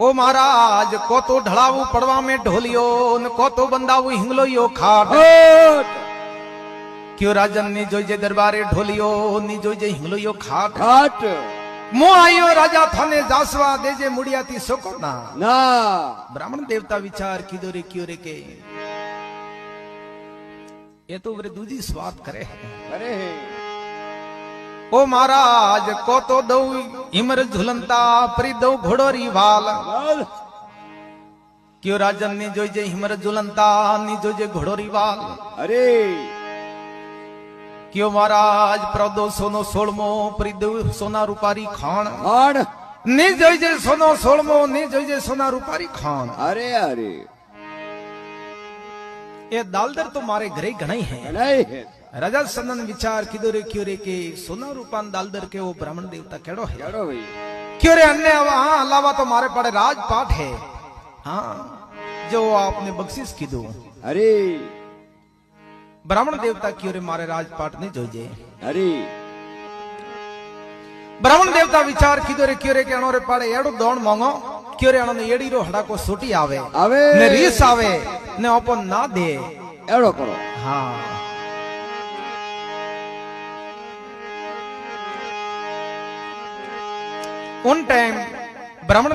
ओ महाराज को तो ढड़ाऊ पड़वा में ढोलियो न को तो बंदाऊ हिंगलो यो खाट क्यों राजन ने जो जे दरबारे ढोलियो नी जो जे हिंगलो यो खाट खाट मो आयो राजा थाने जासवा देजे मुड़ियाती सोको ना ना ब्राह्मण देवता विचार कीधो रे क्यों रे के ये तो वे दूजी स्वाद करे है अरे ओ महाराज को तो दऊ हिमर झुलंता परी दऊ घोड़ोरी वाल क्यों राजन ने जो जे हिमर झुलंता नी जो जे घोड़ोरी वाल अरे क्यों महाराज प्रदो सोनो सोलमो परी दऊ सोना रूपारी खान खान नी जो जे सोनो सोलमो नी जो जे सोना रूपारी खान अरे अरे ये दालदर तो मारे घरे घणाई है नहीं है राजा सनन विचार किदो रे क्यों रे के सोना रूपान दालदर के वो ब्राह्मण देवता केड़ो है चलो भाई क्यों रे अन्य वहां अलावा तो मारे पड़े राजपाट है हाँ जो आपने बख्शिश की दो अरे ब्राह्मण देवता क्यों रे मारे राजपाट ने जोजे अरे ब्राह्मण देवता विचार किदो रे क्यों रे के अणो रे पाड़े एड़ो दोण मांगो क्यों रे अणो ने एड़ी रो हड़ा को सोटी आवे आवे ने रीस आवे ने अपन ना दे एड़ो करो हाँ उन टाइम ब्राह्मण